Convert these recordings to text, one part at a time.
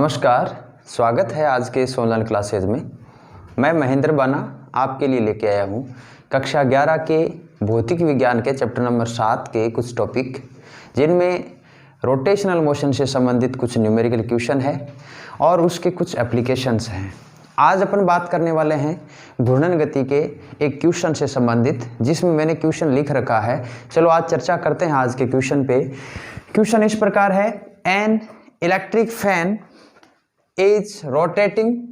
नमस्कार, स्वागत है आज के इस ऑनलाइन क्लासेज में। मैं महेंद्र बाना आपके लिए लेके आया हूँ कक्षा 11 के भौतिक विज्ञान के चैप्टर नंबर 7 के कुछ टॉपिक, जिनमें रोटेशनल मोशन से संबंधित कुछ न्यूमेरिकल क्वेश्चन है और उसके कुछ एप्लीकेशंस हैं। आज अपन बात करने वाले हैं घूर्णन गति के एक क्वेश्चन से संबंधित, जिसमें मैंने क्वेश्चन लिख रखा है। चलो आज चर्चा करते हैं आज के क्वेश्चन पे। क्वेश्चन इस प्रकार है, an electric fan is rotating,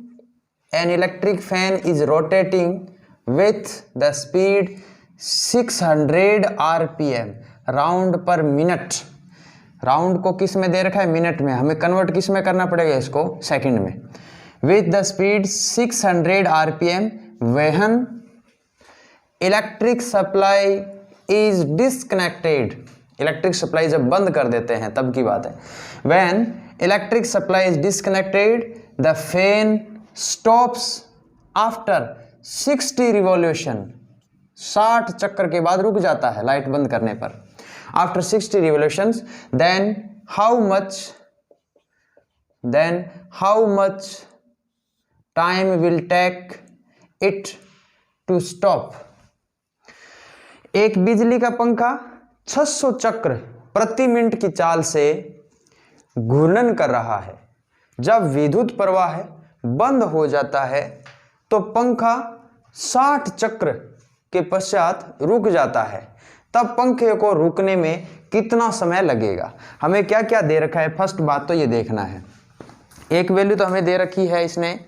an electric fan is rotating with the speed 600 rpm round पर मिनट। राउंड को किस में दे रखा है? मिनट में। हमें कन्वर्ट किस में करना पड़ेगा? इसको सेकंड में। with the speed 600 rpm when electric supply is disconnected। Electric supply जब बंद कर देते हैं तब की बात है। when electric supply is disconnected, the fan stops after 60 revolution। 60 चक्कर के बाद रुक जाता है लाइट बंद करने पर। After 60 revolutions, then how much time will take it to stop। एक बिजली का पंखा 600 चक्र प्रति मिनट की चाल से घूर्णन कर रहा है। जब विद्युत प्रवाह बंद हो जाता है तो पंखा 60 चक्र के पश्चात रुक जाता है। तब पंखे को रुकने में कितना समय लगेगा? हमें क्या क्या दे रखा है? फर्स्ट बात तो ये देखना है, एक वैल्यू तो हमें दे रखी है इसने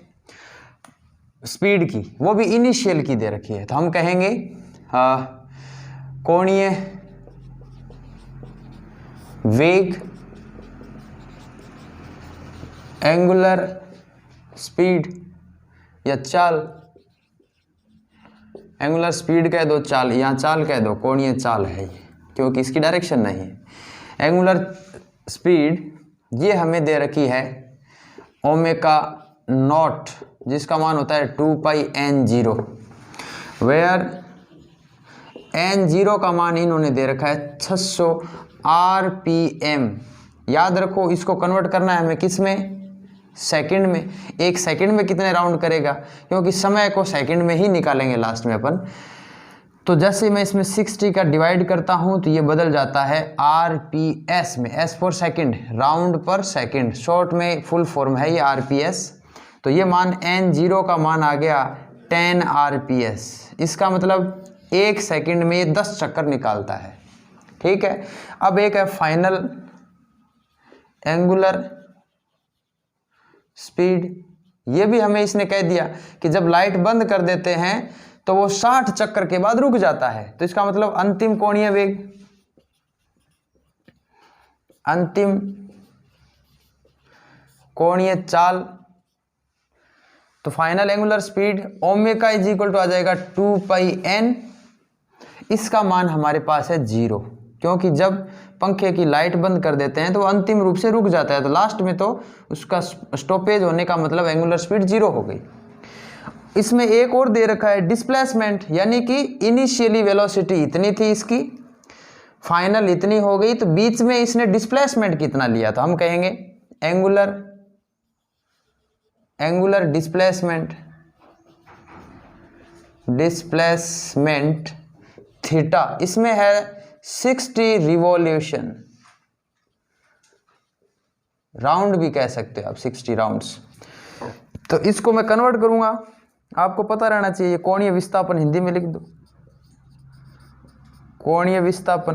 स्पीड की, वो भी इनिशियल की दे रखी है। तो हम कहेंगे कोणीय वेग, एंगुलर स्पीड या चाल। एंगुलर स्पीड कह दो, चाल, यहाँ चाल कह दो, कोणीय चाल है ये, क्योंकि इसकी डायरेक्शन नहीं है। एंगुलर स्पीड ये हमें दे रखी है ओमेगा नॉट, जिसका मान होता है 2πn0, वेयर n0 का मान इन्होंने दे रखा है 600 rpm। याद रखो, इसको कन्वर्ट करना है हमें किस में? सेकंड में। एक सेकंड में कितने राउंड करेगा? क्योंकि समय को सेकंड में ही निकालेंगे लास्ट में अपन। तो जैसे मैं इसमें 60 का डिवाइड करता हूं तो ये बदल जाता है rps में, s फॉर सेकंड, राउंड पर सेकंड, शॉर्ट में फुल फॉर्म है ये rps। तो ये मान n0 का मान आ गया 10 rps। इसका मतलब एक सेकंड में ये 10 चक्कर निकालता है। ठीक है। अब एक है फाइनल एंगुलर स्पीड। ये भी हमें इसने कह दिया कि जब लाइट बंद कर देते हैं तो वो 60 चक्कर के बाद रुक जाता है। तो इसका मतलब अंतिम कोणीय वेग, अंतिम कोणीय चाल। तो final angular speed omega is equal to आ जाएगा 2πn। इसका मान हमारे पास है 0, क्योंकि जब पंखे की लाइट बंद कर देते हैं तो अंतिम रूप से रुक जाता है। तो लास्ट में तो उसका स्टॉपेज होने का मतलब एंगुलर स्पीड 0 हो गई। इसमें एक और दे रखा है डिस्प्लेसमेंट, यानी कि इनिशियली वेलोसिटी इतनी थी इसकी, फाइनल इतनी हो गई, तो बीच में इसने डिस्प्लेसमेंट कितना लिया। तो हम कहेंगे एंगुलर डिस्प्लेसमेंट थीटा, इसमें है 60 रिवॉल्यूशन, राउंड भी कह सकते हो आप, 60 राउंड्स। तो इसको मैं कन्वर्ट करूंगा, आपको पता रहना चाहिए। कोणीय विस्थापन हिंदी में लिख दो, कोणीय विस्थापन।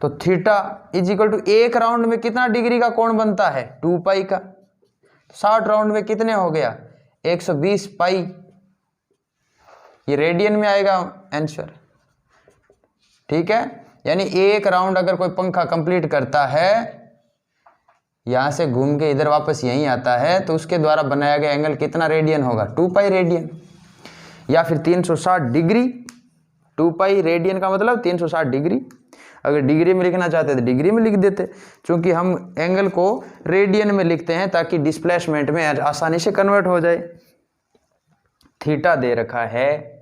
तो थीटा इज इक्वल टू एक राउंड में कितना डिग्री का कोण बनता है? 2π का। 60 राउंड में कितने हो गया? 120 पाई। ये रेडियन में आएगा आंसर। ठीक है। यानी एक राउंड अगर कोई पंखा कंप्लीट करता है, यहां से घूम के इधर वापस यहीं आता है, तो उसके द्वारा बनाया गया एंगल कितना रेडियन होगा? 2π रेडियन, या फिर 360 डिग्री। 2π रेडियन का मतलब 360 डिग्री। अगर डिग्री में लिखना चाहते तो डिग्री में लिख देते, क्योंकि हम एंगल को रेडियन में लिखते हैं ताकि डिस्प्लेसमेंट में आसानी से कन्वर्ट हो जाए। थीटा दे रखा है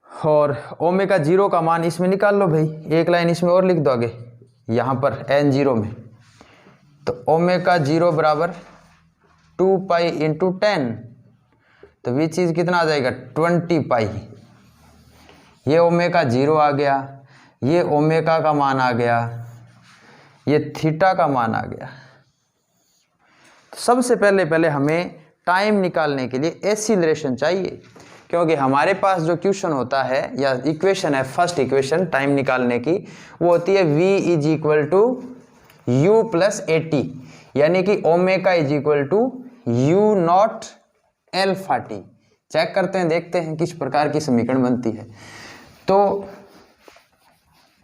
और ओमेगा 0 का मान इसमें निकाल लो भाई। एक लाइन इसमें और लिख दो आगे, यहाँ पर n0 में तो ओमेगा 0 बराबर 2 पाई इंटू 10, तो ये चीज़ कितना आ जाएगा 20 पाई। ये ओमेगा 0 आ गया, ये ओमेगा का मान आ गया, ये थीटा का मान आ गया। तो सबसे पहले हमें टाइम निकालने के लिए एक्सीलरेशन चाहिए, क्योंकि हमारे पास जो क्वेश्चन होता है या इक्वेशन है, फर्स्ट इक्वेशन टाइम निकालने की, वो होती है v is equal to u plus a t, यानी कि omega is equal to u naught alpha t. Check करते हैं, देखते हैं किस प्रकार की समीकरण बनती है। तो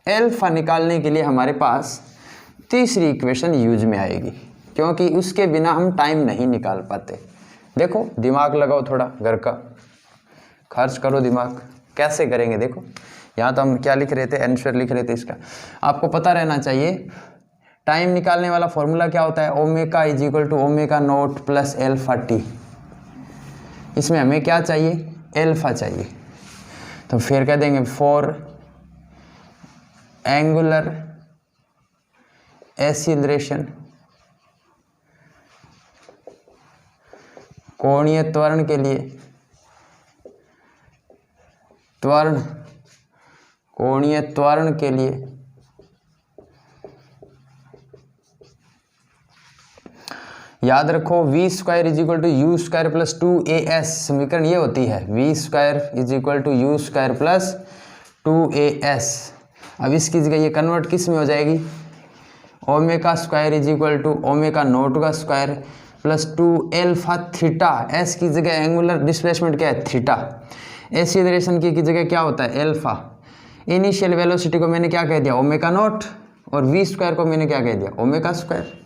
एल्फा निकालने के लिए हमारे पास तीसरी इक्वेशन यूज में आएगी, क्योंकि उसके बिना हम टाइम नहीं निकाल पाते। देखो, दिमाग लगाओ, थोड़ा घर का खर्च करो दिमाग। कैसे करेंगे देखो, यहाँ तो हम क्या लिख रहे थे, आंसर लिख रहे थे इसका। आपको पता रहना चाहिए टाइम निकालने वाला फॉर्मूला क्या होता है, omega is equal to omega naught plus alpha t. इसमें हमें क्या चाहिए, एल्फा चाहिए, तो फिर कह देंगे फॉर एंगुलर एक्सीलरेशन, कोणीय त्वरण के लिए, कोणीय त्वरण के लिए याद रखो v square is equal to u square plus 2as। समीकरण ये होती है v square is equal to u square plus 2as। अब इसकी जगह ये कन्वर्ट किस में हो जाएगी, omega square is equal to omega naught का square plus 2 alpha theta. s की जगह एंगुलर डिस्प्लेसमेंट क्या है, थीटा। एक्सीलरेशन की जगह क्या होता है, एल्फा। इनिशियल वेलोसिटी को मैंने क्या कह दिया, ओमेगा नॉट, और v स्क्वायर को मैंने क्या कह दिया, ओमेगा स्क्वायर।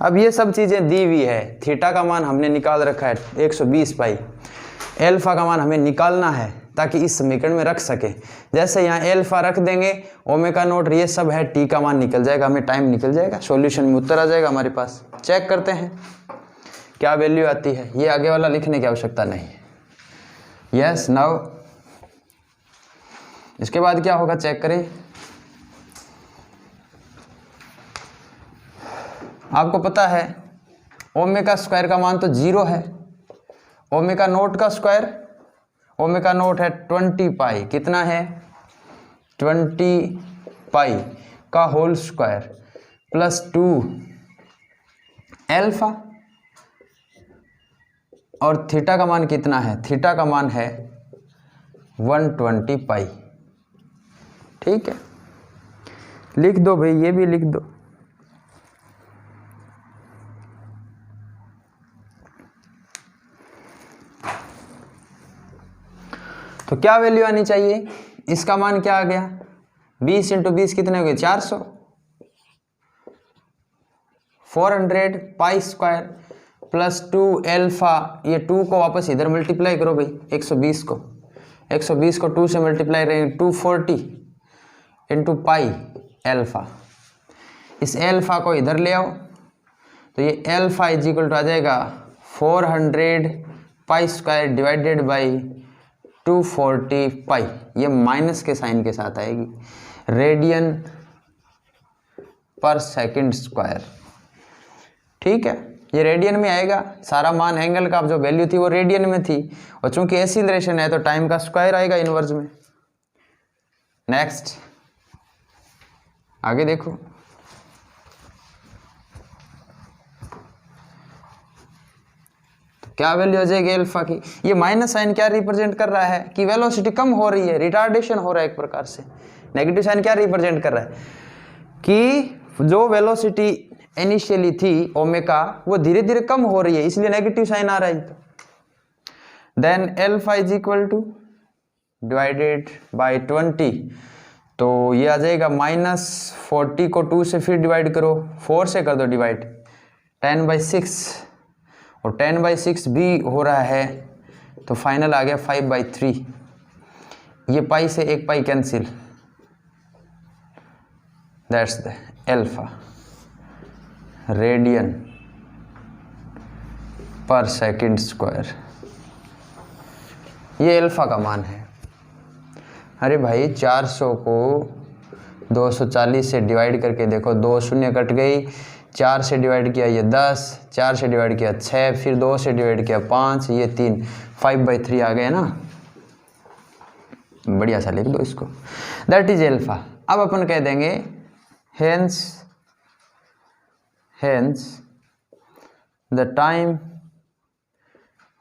अब ये सब चीज़ें दी हुई है। थीटा का मान हमने निकाल रखा है 120 पाई, एल्फा का मान हमें निकालना है ताकि इस समीकरण में रख सके। जैसे यहाँ एल्फा रख देंगे, ओमेगा नॉट ये सब है, टी का मान निकल जाएगा, हमें टाइम निकल जाएगा, सॉल्यूशन में उत्तर आ जाएगा हमारे पास। चेक करते हैं क्या वैल्यू आती है। ये आगे वाला लिखने की आवश्यकता नहीं है। यस, नाउ इसके बाद क्या होगा, चेक करें। आपको पता है ओमेगा स्क्वायर का मान तो 0 है, ओमेगा नोट का स्क्वायर, ओमेगा नोट है 20 पाई, कितना है 20 पाई का होल स्क्वायर प्लस 2 एल्फा, और थीटा का मान कितना है, थीटा का मान है 120 पाई। ठीक है, लिख दो भाई, ये भी लिख दो। तो क्या वैल्यू आनी चाहिए, इसका मान क्या आ गया, 20 इंटू 20 कितने हो गए, 400, 400 पाई स्क्वायर प्लस 2 एल्फा। ये 2 को वापस इधर मल्टीप्लाई करो भाई, 120 को 2 से मल्टीप्लाई रहेंगे, 240 इंटू पाई एल्फा। इस एल्फा को इधर ले आओ, तो ये एल्फा इज इक्वल टू आ जाएगा 400 पाई स्क्वायर डिवाइडेड बाई 240 पाई। ये माइनस के साइन के साथ आएगी, रेडियन पर सेकंड स्क्वायर। ठीक है, ये रेडियन में आएगा, सारा मान एंगल का जो वैल्यू थी वो रेडियन में थी, और चूंकि एक्सीलरेशन है तो टाइम का स्क्वायर आएगा इनवर्स में। नेक्स्ट, आगे देखो। तो क्या वैल्यू आ जाएगी एल्फा की, ये माइनस साइन क्या रिप्रेजेंट कर रहा है कि वेलोसिटी कम हो रही है, रिटार्डेशन हो रहा है एक प्रकार से। नेगेटिव साइन क्या रिप्रेजेंट कर रहा है कि जो वेलोसिटी इनिशियली थी ओमेगा, वो धीरे धीरे कम हो रही है, इसलिए नेगेटिव साइन आ रहा है। Then alpha is equal to divided by 20, तो ये आ जाएगा -40 को 2 से फिर डिवाइड करो, 4 से कर दो डिवाइड, 10/6, और 10/6 भी हो रहा है, तो फाइनल आ गया 5/3। ये पाई से एक pi cancel, that's the alpha, radian पर सेकंड स्क्वायर। ये एल्फा का मान है। अरे भाई 400 को 240 से डिवाइड करके देखो, 2 शून्य कट गई, 4 से डिवाइड किया ये 10, 4 से डिवाइड किया 6, फिर 2 से डिवाइड किया 5, ये 3, 5/3 आ गए ना। बढ़िया सा लिख दो इसको, दैट इज एल्फा। अब अपन कह देंगे hence the time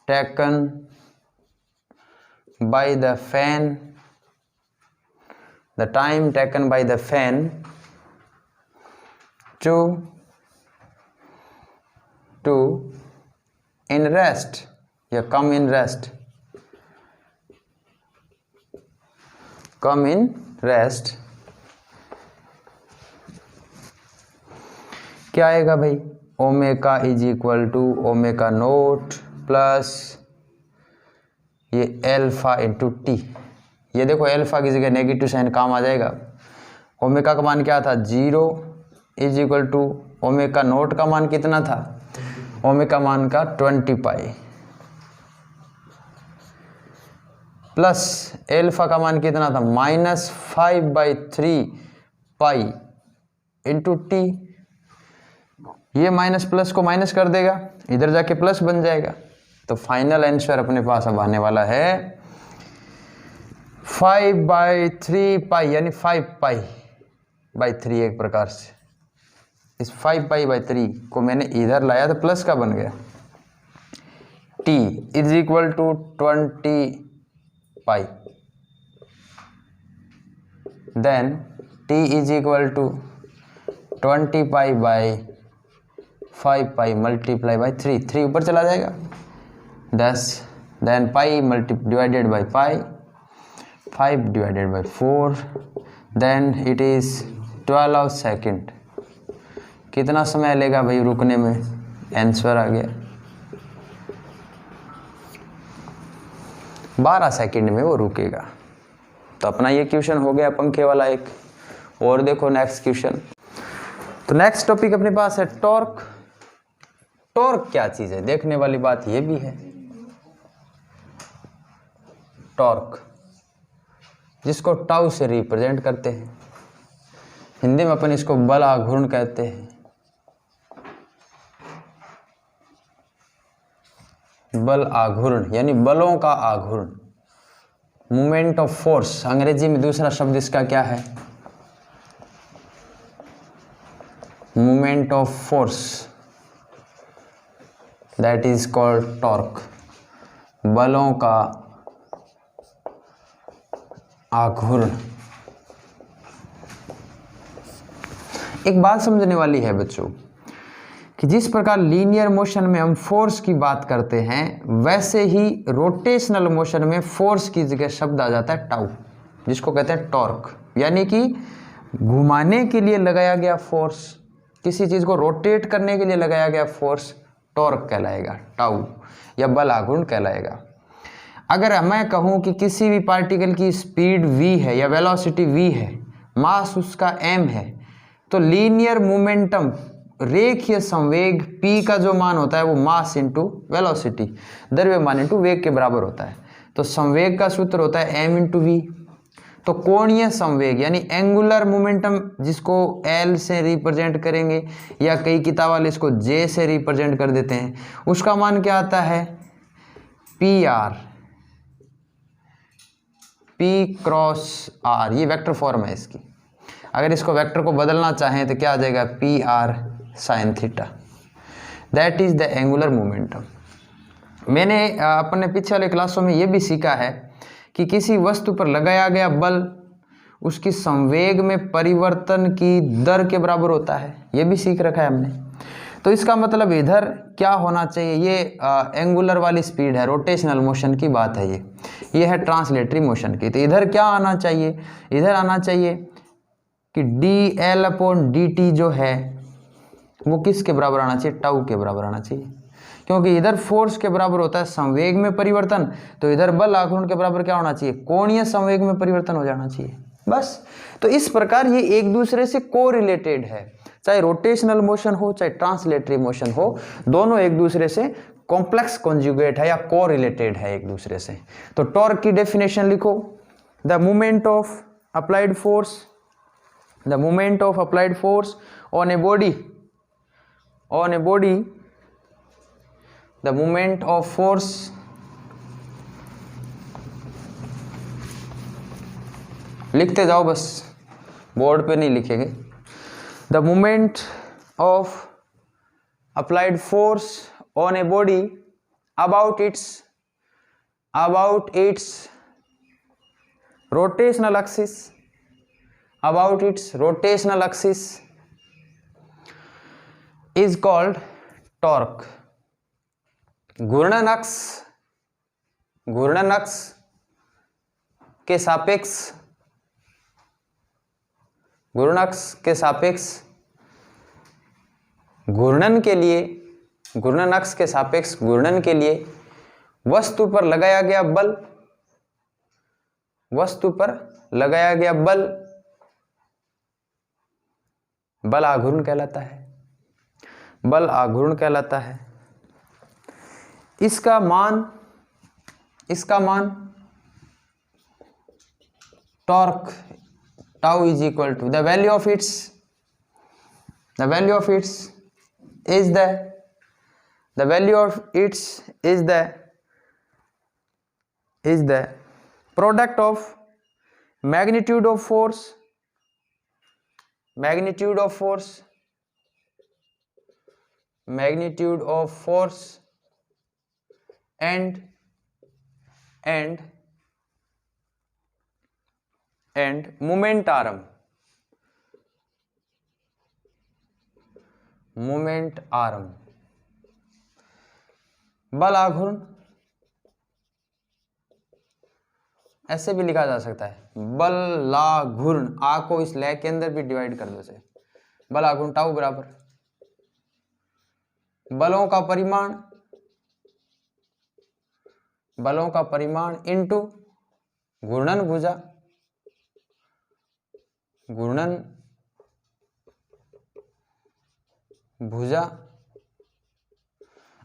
taken by the fan, the time taken by the fan to in rest या come in rest क्या आएगा भाई, omega is equal to omega naught plus ये एल्फा इंटू टी। ये देखो एल्फा की जगह नेगेटिव साइन काम आ जाएगा। ओमेगा का मान क्या था 0 is equal to omega naught का मान कितना था, ओमेगा मान का 20 पाई प्लस एल्फा का मान कितना था -5/3 पाई इंटू टी। ये माइनस प्लस को माइनस कर देगा, इधर जाके प्लस बन जाएगा। तो फाइनल आंसर अपने पास अब आने वाला है 5/3 पाई, यानी 5π/3 एक प्रकार से। इस 5π/3 को मैंने इधर लाया तो प्लस का बन गया। t is equal to 20 pi, then t is equal to 20 π/5π multiply by 3 ऊपर चला जाएगा 10, then pi divided by pi 5 divided by 4, then it is 12 second. कितना समय लेगा भाई रुकने में, आंसर आ गया 12 सेकेंड में वो रुकेगा। तो अपना ये क्वेश्चन हो गया पंखे वाला एक। और देखो नेक्स्ट क्वेश्चन। तो नेक्स्ट टॉपिक अपने पास है टॉर्क। टॉर्क क्या चीज है, देखने वाली बात ये भी है। टॉर्क जिसको टाउ से रिप्रेजेंट करते हैं, हिंदी में अपन इसको बल आघूर्ण कहते हैं। बल आघूर्ण यानी बलों का आघूर्ण, मूवमेंट ऑफ फोर्स। अंग्रेजी में दूसरा शब्द इसका क्या है, movement of force, that is called torque. बलों का आघूर्ण। एक बात समझने वाली है बच्चों कि जिस प्रकार लीनियर मोशन में हम फोर्स की बात करते हैं, वैसे ही रोटेशनल मोशन में फोर्स की जगह शब्द आ जाता है टाउ, जिसको कहते हैं टॉर्क। यानी कि घुमाने के लिए लगाया गया फोर्स, किसी चीज को रोटेट करने के लिए लगाया गया फोर्स टॉर्क कहलाएगा, टाउ या बल आघूर्ण कहलाएगा। अगर मैं कहूं कि किसी भी पार्टिकल की स्पीड v है या वेलोसिटी v है, मास उसका m है, तो लीनियर मोमेंटम रेखीय संवेग p का जो मान होता है वो मास इंटू वेलोसिटी, द्रव्यमान इंटू वेग के बराबर होता है। तो संवेग का सूत्र होता है m इंटू v। तो कोणीय संवेग यानी एंगुलर मोमेंटम, जिसको L से रिप्रेजेंट करेंगे या कई किताब वाले इसको J से रिप्रेजेंट कर देते हैं, उसका मान क्या आता है PR, P क्रॉस R। ये वेक्टर फॉर्म है इसकी। अगर इसको वेक्टर को बदलना चाहें तो क्या आ जाएगा PR sine theta, that is the angular momentum. मैंने अपने पिछले वाले क्लासों में ये भी सीखा है कि किसी वस्तु पर लगाया गया बल उसकी संवेग में परिवर्तन की दर के बराबर होता है, ये भी सीख रखा है हमने। तो इसका मतलब इधर क्या होना चाहिए, ये एंगुलर वाली स्पीड है, रोटेशनल मोशन की बात है ये है ट्रांसलेटरी मोशन की। तो इधर क्या आना चाहिए, इधर आना चाहिए कि dL/dt जो है वो किसके बराबर आना चाहिए, टाउ के बराबर आना चाहिए। क्योंकि इधर फोर्स के बराबर होता है संवेग में परिवर्तन, तो इधर बल आघूर्ण के बराबर क्या होना चाहिए, कोणीय संवेग में परिवर्तन हो जाना चाहिए बस। तो इस प्रकार ये एक दूसरे से कोरिलेटेड है, चाहे रोटेशनल मोशन हो चाहे ट्रांसलेटरी मोशन हो, दोनों एक दूसरे से कॉम्प्लेक्स कॉन्जुगेट है या कोरिलेटेड है एक दूसरे से। तो टॉर्क की डेफिनेशन लिखो, the movement of applied force, the movement of applied force on a body on a body the moment of force लिखते जाओ बस, बोर्ड पे नहीं लिखेंगे। The moment of applied force on a body about its rotational axis, about its rotational axis is called torque। घूर्णन अक्ष के सापेक्ष, घूर्णन अक्ष के सापेक्ष घूर्णन के लिए, घूर्णन अक्ष के सापेक्ष घूर्णन के लिए वस्तु पर लगाया गया बल, वस्तु पर लगाया गया बल बल आघूर्ण कहलाता है, बल आघूर्ण कहलाता है। इसका मान torque tau is equal to the value of its is the value of its is the product of magnitude of force and moment arm. बल आघूर्ण ऐसे भी लिखा जा सकता है, बल लाघूर्ण, आ को इस लय के अंदर भी डिवाइड कर दो से, बल आघूर्ण टाउ बराबर बलों का परिमाण इनटू घूर्णन भुजा।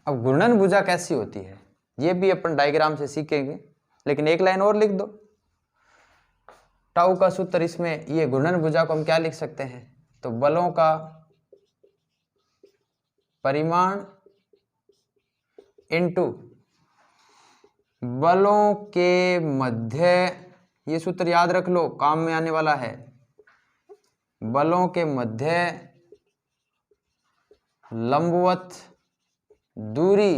अब घूर्णन भुजा कैसी होती है ये भी अपन डायग्राम से सीखेंगे, लेकिन एक लाइन और लिख दो। टाउ का सूत्र इसमें, ये घूर्णन भुजा को हम क्या लिख सकते हैं, तो बलों का परिमाण इनटू बलों के मध्य, ये सूत्र याद रख लो, काम में आने वाला है। बलों के मध्य लंबवत दूरी,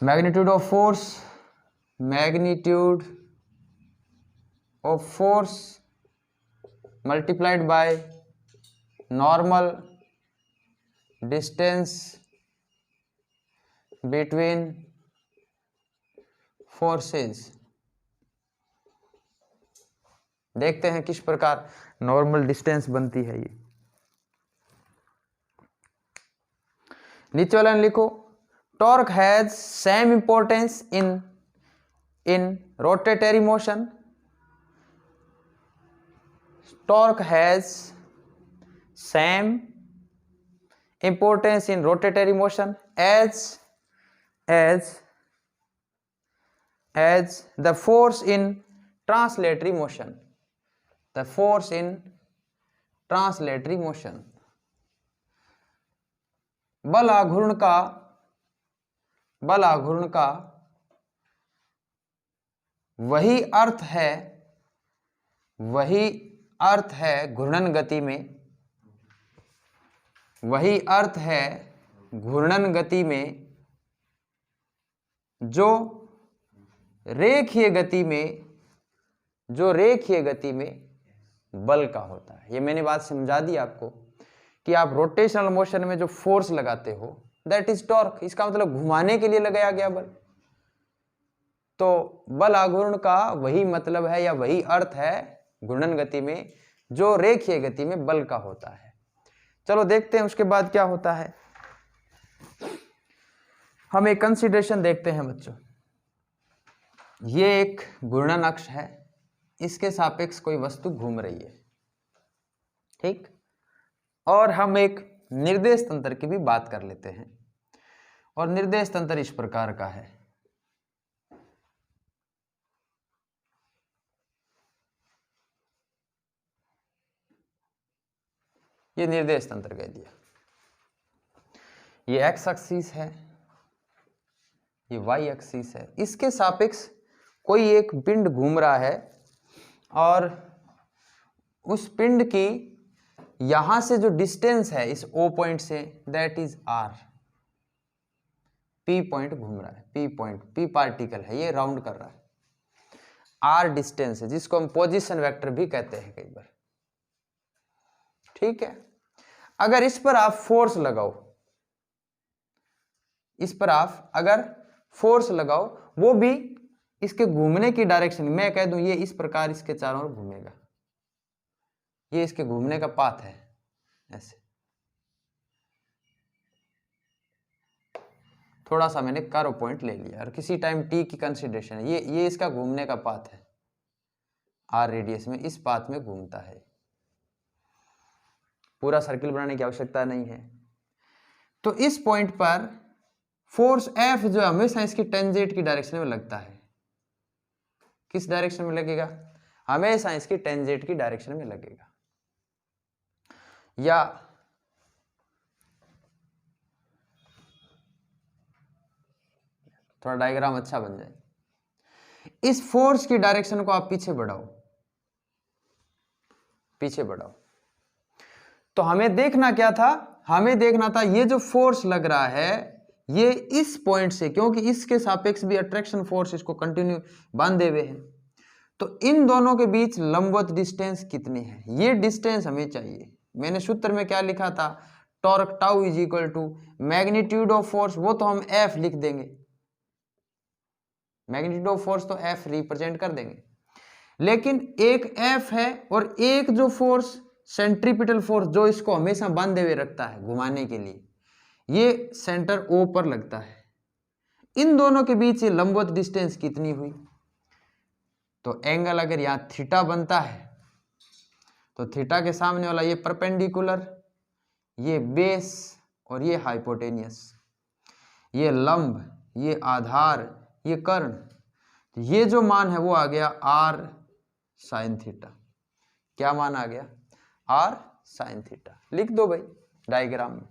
magnitude of force multiplied by normal distance between forces. देखते हैं किस प्रकार नॉर्मल डिस्टेंस बनती है ये। नीचे वाला लिखो, torque has same importance in rotatory motion. Torque has same importance in rotatory motion as the force in translatory motion, बल आघूर्ण का वही अर्थ है घूर्णन गति में, जो रेखीय गति में बल का होता है। ये मैंने बात समझा दी आपको कि आप रोटेशनल मोशन में जो फोर्स लगाते हो दैट इज टॉर्क, इसका मतलब घुमाने के लिए लगाया गया बल। तो बल आघूर्ण का वही मतलब है या वही अर्थ है घूर्णन गति में जो रेखीय गति में बल का होता है। चलो देखते हैं उसके बाद क्या होता है। हम एक कंसीडरेशन देखते हैं बच्चों। ये एक घूर्णन अक्ष है, इसके सापेक्ष कोई वस्तु घूम रही है, ठीक। और हम एक निर्देश तंत्र की भी बात कर लेते हैं, और निर्देश तंत्र इस प्रकार का है। ये निर्देश तंत्र कह दिया। ये एक्स एक्सिस है, ये वाई एक्सिस है। इसके सापेक्ष कोई एक पिंड घूम रहा है और उस पिंड की यहां से जो डिस्टेंस है इस ओ पॉइंट से, that is R. P point घूम रहा है, पी पॉइंट, पी पार्टिकल है, ये राउंड कर रहा है। आर डिस्टेंस है, जिसको हम पोजीशन वेक्टर भी कहते हैं कई बार। ठीक है, अगर इस पर आप फोर्स लगाओ, इस पर आप अगर फोर्स लगाओ, वो भी इसके घूमने की डायरेक्शन, मैं कह दूं ये इस प्रकार इसके चारों ओर घूमेगा, ये इसके घूमने का पाथ है। ऐसे थोड़ा सा मैंने कर्व पॉइंट ले लिया और किसी टाइम टी की कंसीडरेशन है, ये इसका घूमने का पाथ है। आर रेडियस में इस पाथ में घूमता है। पूरा सर्किल बनाने की आवश्यकता नहीं है। तो इस पॉइंट पर फोर्स एफ जो हमेशा इसकी टेंजेंट की डायरेक्शन में लगता है। किस डायरेक्शन में लगेगा? हमेशा इसकी टेंजेंट की डायरेक्शन में लगेगा। या थोड़ा डायग्राम अच्छा बन जाए, इस फोर्स की डायरेक्शन को आप पीछे बढ़ाओ, पीछे बढ़ाओ, तो हमें देखना क्या था? हमें देखना था ये जो फोर्स लग रहा है ये इस पॉइंट से, क्योंकि इसके सापेक्ष भी अट्रैक्शन फोर्स इसको कंटिन्यू बांधे हुए हैं, तो इन दोनों के बीच लंबवत डिस्टेंस कितनी है, ये डिस्टेंस हमें चाहिए। मैंने सूत्र में क्या लिखा था? Torque tau is equal to magnitude of force, वो तो हम एफ लिख देंगे, मैग्नीट्यूड ऑफ फोर्स तो एफ रिप्रेजेंट कर देंगे, लेकिन एक एफ है और एक जो फोर्स सेंट्रीपिटल फोर्स जो इसको हमेशा बांधे हुए रखता है घुमाने के लिए, ये सेंटर ओ पर लगता है। इन दोनों के बीच ये लंबवत डिस्टेंस कितनी हुई? तो एंगल अगर यहां थीटा बनता है तो थीटा के सामने वाला ये परपेंडिकुलर, ये बेस और ये हाइपोटेनियस, ये लंब, ये आधार, ये कर्ण, तो ये जो मान है वो आ गया आर साइन थीटा। क्या मान आ गया? R sine theta. लिख दो भाई डायग्राम में।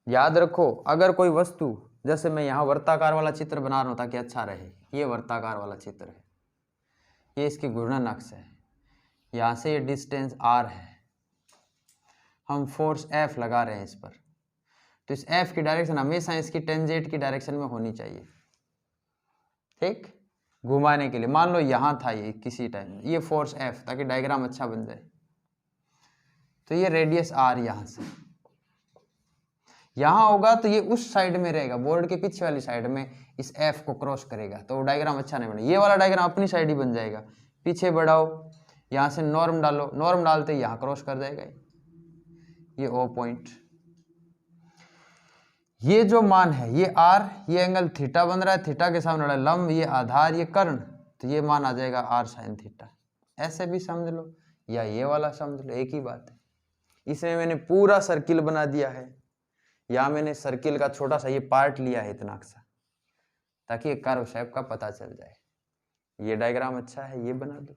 याद रखो, अगर कोई वस्तु, जैसे मैं यहाँ वर्ताकार वाला चित्र बना रहा हूँ ताकि अच्छा रहे, ये वर्ताकार वाला चित्र है, ये इसकी घूर्णन अक्ष है, यहाँ से ये डिस्टेंस आर है, हम फोर्स एफ लगा रहे हैं इस पर, तो इस एफ की डायरेक्शन हमेशा इसकी टेंजेंट की डायरेक्शन में होनी चाहिए। ठीक, घुमाने के लिए मान लो यहाँ था ये किसी टाइम, ये फोर्स एफ, ताकि डायग्राम अच्छा बन जाए। तो ये रेडियस आर यहाँ से यहाँ होगा, तो ये उस साइड में रहेगा, बोर्ड के पीछे वाली साइड में इस एफ को क्रॉस करेगा, तो डायग्राम अच्छा नहीं बनेगा। ये वाला डायग्राम अपनी साइड ही बन जाएगा। पीछे बढ़ाओ, यहाँ से नॉर्म डालो, नॉर्म डालते यहाँ क्रॉस कर जाएगा ये ओ पॉइंट। ये जो मान है ये आर, ये एंगल थीटा बन रहा है, थीटा के सामने वाला लंब, ये आधार, ये कर्ण, तो ये मान आ जाएगा आर साइन थीटा। ऐसे भी समझ लो या ये वाला समझ लो, एक ही बात है। इसमें मैंने पूरा सर्किल बना दिया है, या मैंने सर्किल का छोटा सा ये पार्ट लिया है इतना सा, ताकि एक कर्व शेप का पता चल जाए। ये डायग्राम अच्छा है, ये बना दो।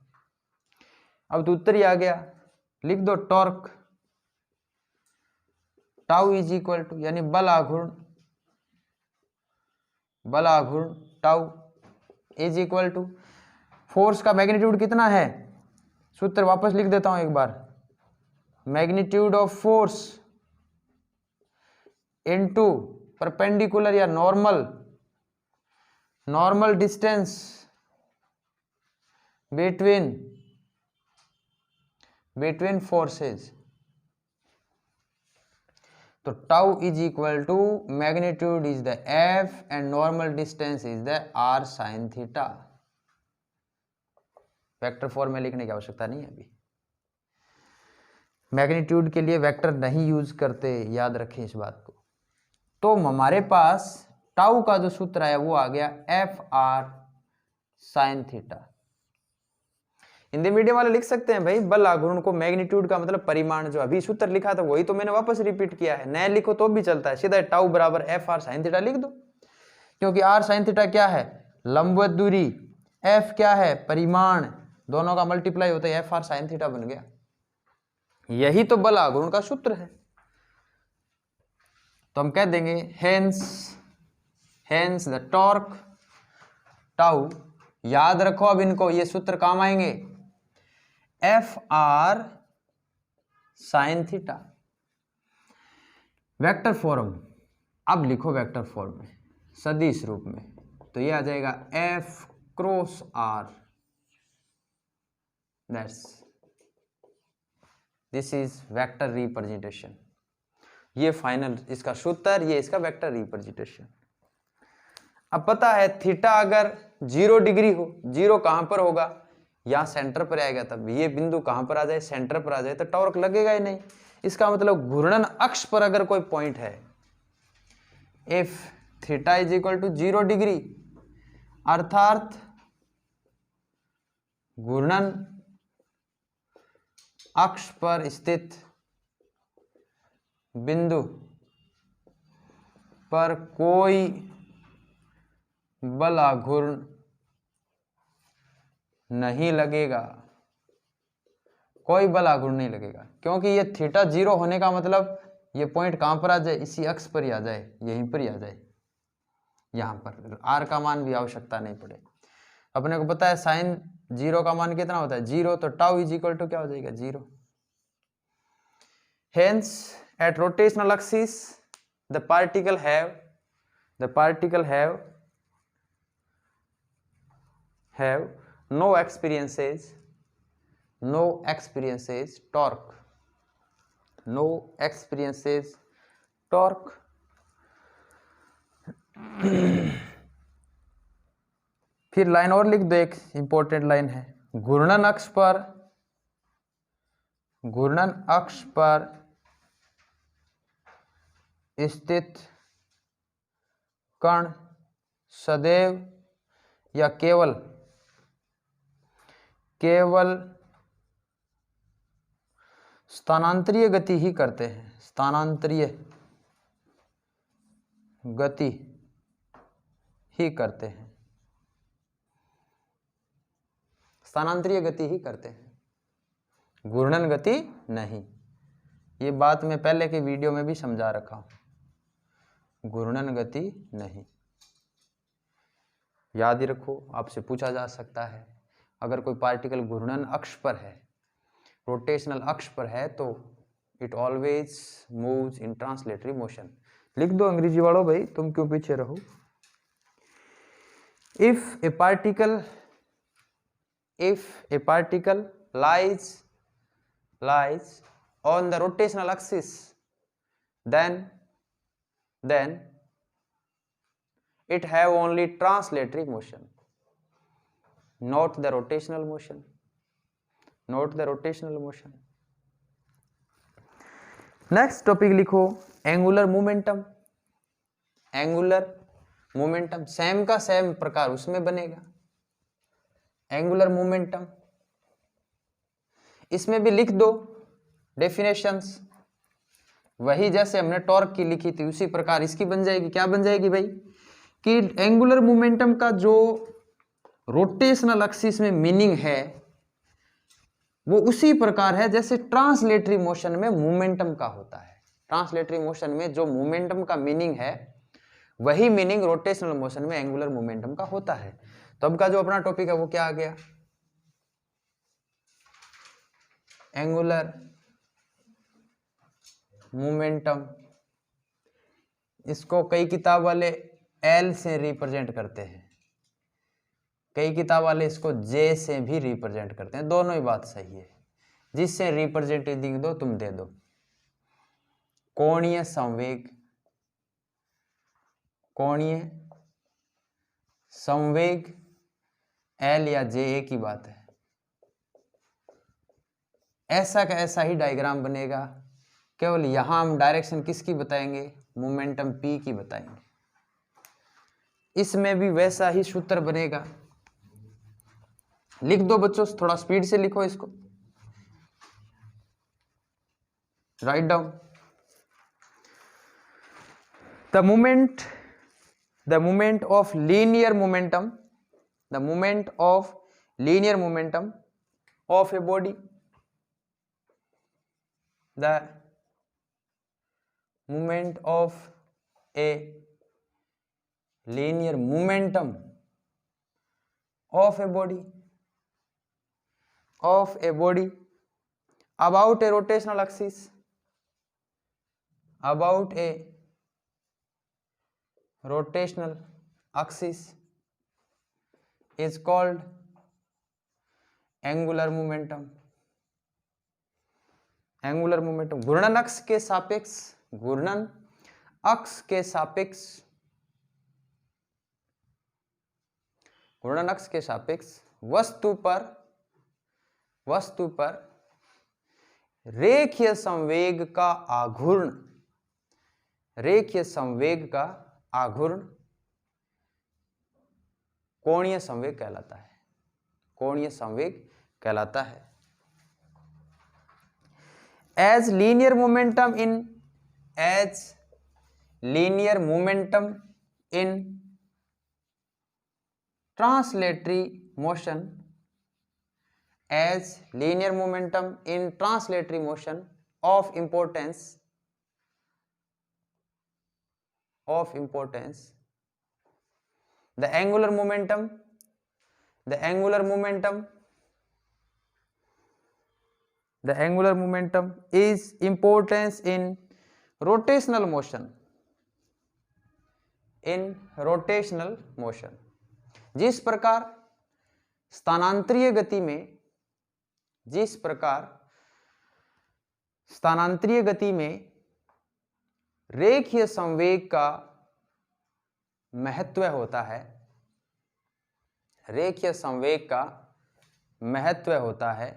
अब तो उत्तर ही आ गया, लिख दो torque tau is equal to, यानी बल आघूर्ण tau is equal to force का मैग्नीट्यूड कितना है? सूत्र वापस लिख देता हूं एक बार, magnitude of force into perpendicular या नॉर्मल डिस्टेंस बिटवीन फोर्सेस। तो tau is equal to magnitude is the F and normal distance is the R sine theta. Vector form में लिखने की आवश्यकता नहीं है अभी, मैग्नीट्यूड के लिए वेक्टर नहीं यूज करते, याद रखें इस बात को। तो हमारे पास टाउ का जो सूत्र है वो आ गया F R sine theta. Hindi medium वाले लिख सकते हैं भाई, बल आघूर्ण को मैग्नीट्यूड का मतलब परिमाण, जो अभी सूत्र लिखा था वही तो मैंने वापस रिपीट किया है, नए लिखो तो भी चलता है, सीधा टाउ बराबर एफ आर साइन थीटा लिख दो, क्योंकि आर साइन थीटा क्या है? लंबवत दूरी, एफ क्या है? परिमाण, दोनों का मल्टीप्लाई होता है, एफ आर साइन थीटा बन गया। यही तो बल आघूर्ण का सूत्र है। तो हम कह देंगे हेंस द टॉर्क टाउ, याद रखो अब इनको, ये सूत्र काम आएंगे, F R sine theta. Vector form, अब लिखो वेक्टर फॉर्म में सदिश रूप में, तो ये आ जाएगा F cross R, that's this is vector representation. ये फाइनल इसका सूत्र, ये इसका वेक्टर रिप्रेजेंटेशन। अब पता है थीटा अगर 0 डिग्री हो, 0 कहां पर होगा, यहां सेंटर पर आएगा, तब ये बिंदु कहां पर आ जाए, सेंटर पर आ जाए, तो टॉर्क लगेगा ही नहीं। इसका मतलब घूर्णन अक्ष पर अगर कोई पॉइंट है, if theta is equal to 0 degree, अर्थात घूर्णन अक्ष पर स्थित बिंदु पर कोई बल आघूर्ण नहीं लगेगा, कोई बल आघूर्ण नहीं लगेगा, क्योंकि ये थीटा 0 होने का मतलब ये पॉइंट कहां पर आ जाए, इसी अक्ष पर ही आ जाए, यहीं पर ही आ जाए, यहां पर आर का मान भी आवश्यकता नहीं पड़े। अपने को पता है साइन 0 का मान कितना होता है, 0, तो टाउ इज इक्वल टू क्या हो जाएगा, 0। Hence at rotational axis the particle have no experiences torque फिर लाइन और लिख दो, एक इंपॉर्टेंट लाइन है, घूर्णन अक्ष पर स्थित कण सदैव या केवल स्थानांतरीय गति ही करते हैं, स्थानांतरीय गति ही करते हैं, घूर्णन गति नहीं। ये बात मैं पहले की वीडियो में भी समझा रखा हूं, घूर्णन गति नहीं, याद ही रखो, आपसे पूछा जा सकता है अगर कोई पार्टिकल घूर्णन अक्ष पर है, रोटेशनल अक्ष पर है, तो it always moves in translatory motion. लिख दो अंग्रेजी वालों भाई, तुम क्यों पीछे रहो। If A particle lies on the rotational axis, then it have only translatory motion, not the rotational motion. Next topic लिखो एंगुलर मोमेंटम, सेम का सेम प्रकार उसमें बनेगा, एंगुलर मोमेंटम। इसमें भी लिख दो डेफिनेशंस, वही जैसे हमने टॉर्क की लिखी थी उसी प्रकार इसकी बन जाएगी। क्या बन जाएगी भाई, कि एंगुलर मोमेंटम का जो रोटेशनल एक्सिस में मीनिंग है वो उसी प्रकार है जैसे ट्रांसलेटरी मोशन में मोमेंटम का होता है। ट्रांसलेटरी मोशन में जो मोमेंटम का मीनिंग है वही मीनिंग रोटेशनल मोशन में एंगुलर मोमेंटम का होता है। तो अब का जो अपना टॉपिक है वो क्या आ गया, एंगुलर मोमेंटम। इसको कई किताब वाले एल से रिप्रेजेंट करते हैं, कई किताब वाले इसको जे से भी रिप्रेजेंट करते हैं, दोनों ही बात सही है, जिससे रिप्रेजेंटेटिव दो तुम दे दो। कोणीय संवेग एल या जे ए की बात है, ऐसा का ऐसा ही डायग्राम बनेगा, केवल यहां हम डायरेक्शन किसकी बताएंगे, मोमेंटम पी की बताएंगे। इसमें भी वैसा ही सूत्र बनेगा। लिख दो बच्चों, थोड़ा स्पीड से लिखो इसको, write down. The moment of linear momentum of a body the moment of a linear momentum of a body about a rotational axis, about a rotational axis is called angular momentum. Angular momentum घूर्णन अक्ष के सापेक्ष, घूर्णन अक्ष के सापेक्ष, घूर्णन अक्ष के सापेक्ष वस्तु पर रेखीय संवेग का आघूर्ण, रेखीय संवेग का आघूर्ण कोणीय संवेग कहलाता है, कोणीय संवेग कहलाता है। as linear momentum in translatory motion, as linear momentum in translatory motion of importance, the angular momentum is importance in rotational motion, जिस प्रकार स्थानांतरीय गति में रेखीय संवेग का महत्व होता है, रेखीय संवेग का महत्व होता है,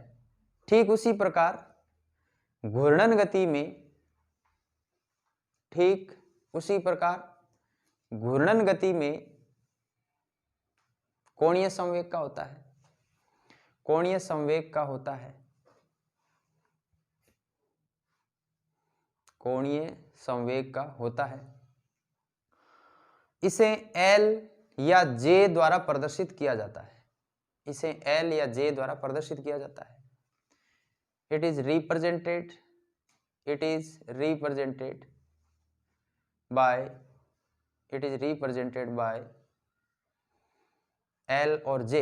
ठीक उसी प्रकार घूर्णन गति में कोणीय संवेग का होता है, कोणीय संवेग का होता है, कोणीय संवेग का होता है। इसे L या J द्वारा प्रदर्शित किया जाता है, इसे L या J द्वारा प्रदर्शित किया जाता है। It is represented by L और J.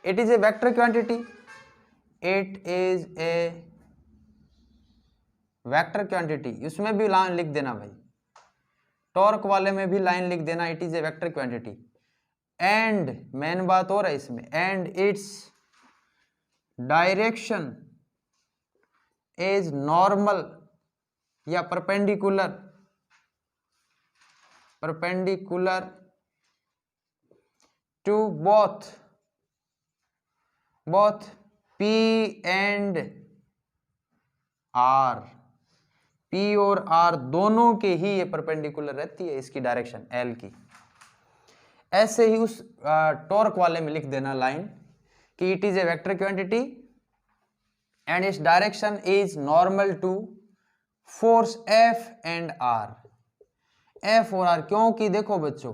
It is a vector quantity. It is a vector quantity. इसमें भी लाइन लिख देना भाई, टॉर्क वाले में भी लाइन लिख देना, it is a vector quantity. And main बात और है इसमें, and its direction is normal या perpendicular to both P and R, P और R दोनों के ही ये परपेंडिकुलर रहती है इसकी डायरेक्शन L की। ऐसे ही उस टॉर्क वाले में लिख देना लाइन कि it is a vector quantity and its direction is normal to force F and R। F और R, क्योंकि देखो बच्चों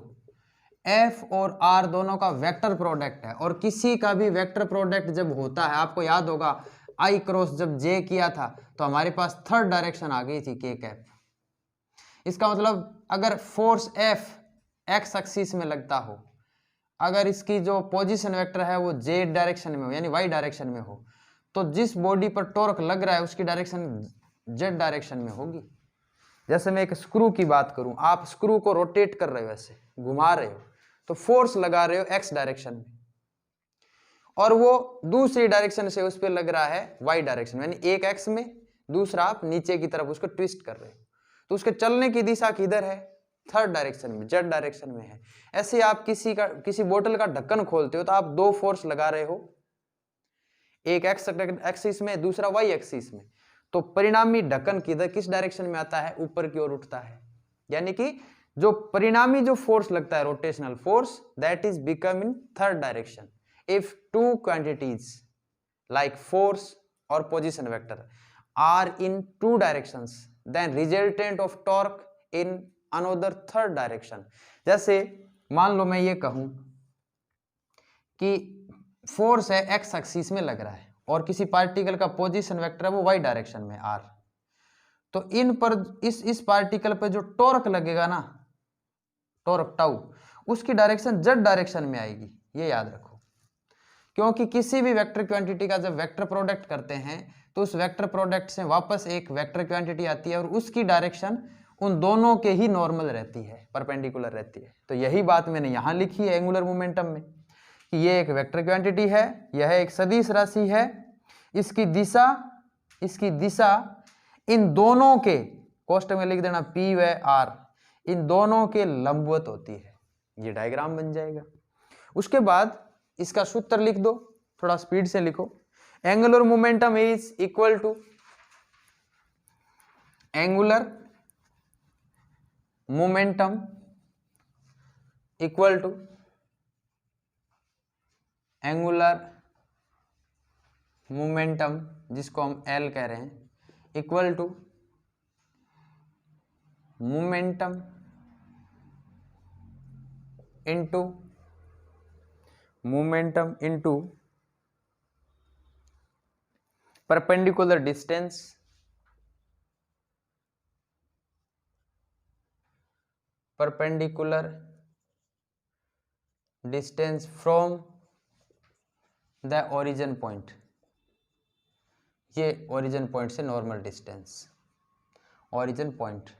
F और R दोनों का वेक्टर प्रोडक्ट है, और किसी का भी वेक्टर प्रोडक्ट जब होता है, आपको याद होगा I क्रॉस जब J किया था तो हमारे पास थर्ड डायरेक्शन आ गई थी K कैप। इसका मतलब अगर फोर्स F X एक्सिस में लगता हो, अगर इसकी जो पोजीशन वेक्टर है वो Z डायरेक्शन में हो यानी Y डायरेक्शन में हो, तो जिस बॉडी पर टॉर्क लग रहा है उसकी डायरेक्शन Z डायरेक्शन में होगी। जैसे मैं एक स्क्रू की बात करूं, आप स्क्रू को रोटेट कर रहे हो, ऐसे घुमा रहे हो, तो फोर्स लगा रहे हो X डायरेक्शन में, और वो दूसरी डायरेक्शन से उस पर लग रहा है Y डायरेक्शन में, यानी एक X में, दूसरा आप नीचे की तरफ उसको ट्विस्ट कर रहे हो, तो उसके चलने की दिशा किधर है? थर्ड डायरेक्शन में, Z डायरेक्शन में है। ऐसे आप किसी बोतल का ढक्कन खोलते हो तो आप दो फोर्स लगा रहे हो, एक X एक्सिस में, दूसरा Y एक्सिस में, तो परिणामी ढक्कन किस डायरेक्शन में आता है? ऊपर की ओर उठता है। यानी कि जो परिणामी जो फोर्स लगता है rotational force, that is become in third direction if two quantities like force और position vector R in two directions, then resultant of torque in another third direction. जैसे मान लो मैं ये कहूं कि फोर्स है X एक्सिस में लग रहा है और किसी पार्टिकल का पोजीशन वेक्टर है वो वाई डायरेक्शन में आर, तो इन पर इस पार्टिकल पर जो टॉर्क लगेगा ना, टॉर्क टाउ, उसकी डायरेक्शन जेड डायरेक्शन में आएगी, ये याद रखो। क्योंकि किसी भी वेक्टर क्वांटिटी का जब वेक्टर प्रोडक्ट करते हैं तो उस वेक्टर प्रोडक्ट से वापस एक वेक्टर क्वांटिटी आती है और उसकी डायरेक्शन उन दोनों के ही नॉर्मल रहती है, परपेंडिकुलर रहती है। तो यही बात मैंने यहां लिखी है एंगुलर मोमेंटम में कि ये एक वेक्टर क्वांटिटी है, यह एक सदिश राशि है, इसकी दिशा इन दोनों के, कोष्टक में लिख देना P व R, इन दोनों के लंबवत होती है। ये डायग्राम बन जाएगा। उसके बाद इसका सूत्र लिख दो, थोड़ा स्पीड से लिखो। Angular momentum is equal to angular momentum equal to angular momentum, जिसको हम L कह रहे हैं, equal to momentum into perpendicular distance from the origin point, ये ओरिजिन पॉइंट से नॉर्मल डिस्टेंस, ओरिजिन पॉइंट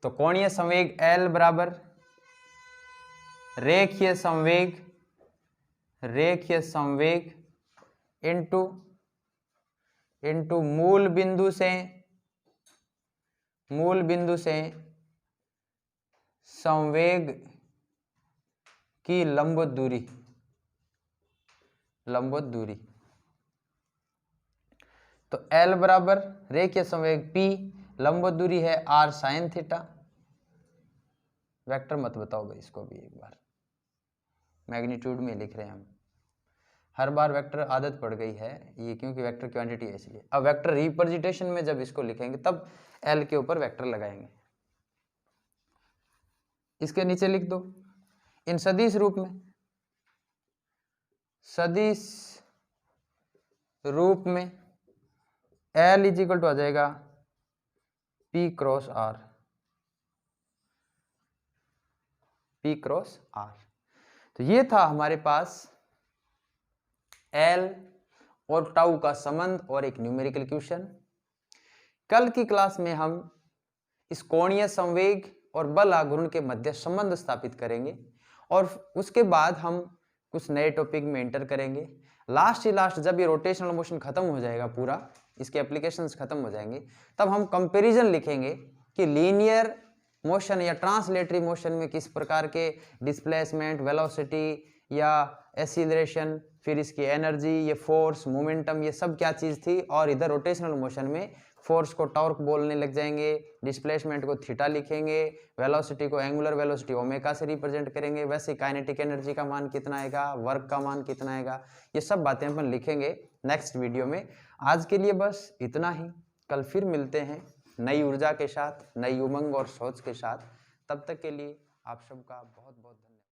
तो कोणीय संवेग L बराबर रेखीय संवेग इनटू मूल बिंदु से संवेग की लंबवत दूरी। तो L बराबर रेखीय संवेग P, लंबवत दूरी है R साइन थीटा। वेक्टर मत बताओ भाई, इसको भी एक बार मैग्नीट्यूड में लिख रहे हैं हम, हर बार वेक्टर आदत पड़ गई है ये, क्योंकि वेक्टर क्वांटिटी है इसलिए। अब वेक्टर रिप्रेजेंटेशन में जब इसको लिखेंगे तब L के ऊपर वेक्टर लगाएंगे। इसके नीचे लिख दो इन सदिश रूप में L इज इक्वल टू आ जाएगा P क्रॉस R। तो ये था हमारे पास L और टाउ का संबंध और एक न्यूमेरिकल क्वेश्चन। कल की क्लास में हम इस कोणीय संवेग और बल आघूर्ण के मध्य संबंध स्थापित करेंगे और उसके बाद हम कुछ नए टॉपिक में एंटर करेंगे। लास्ट जब ये रोटेशनल मोशन खत्म हो जाएगा, पूरा इसके एप्लीकेशंस खत्म हो जाएंगे, तब हम कंपैरिजन लिखेंगे कि लीनियर मोशन या ट्रांसलेटरी मोशन में किस प्रकार के डिस्प्लेसमेंट, वेलोसिटी या एक्सीलरेशन, फिर इसकी एनर्जी, ये फोर्स, मोमेंटम, ये सब क्या चीज़ थी। और इधर रोटेशनल मोशन में फोर्स को टॉर्क बोलने लग जाएंगे, डिस्प्लेसमेंट को थीटा लिखेंगे, वेलोसिटी को एंगुलर वेलोसिटी ओमेगा से रिप्रेजेंट करेंगे, वैसे काइनेटिक एनर्जी का मान कितना आएगा, वर्क का मान कितना आएगा, ये सब बातें अपन लिखेंगे नेक्स्ट वीडियो में। आज के लिए बस इतना ही, कल फिर मिलते हैं नई ऊर्जा के साथ, नई उमंग और सोच के साथ। तब तक के लिए आप सबका बहुत बहुत धन्यवाद।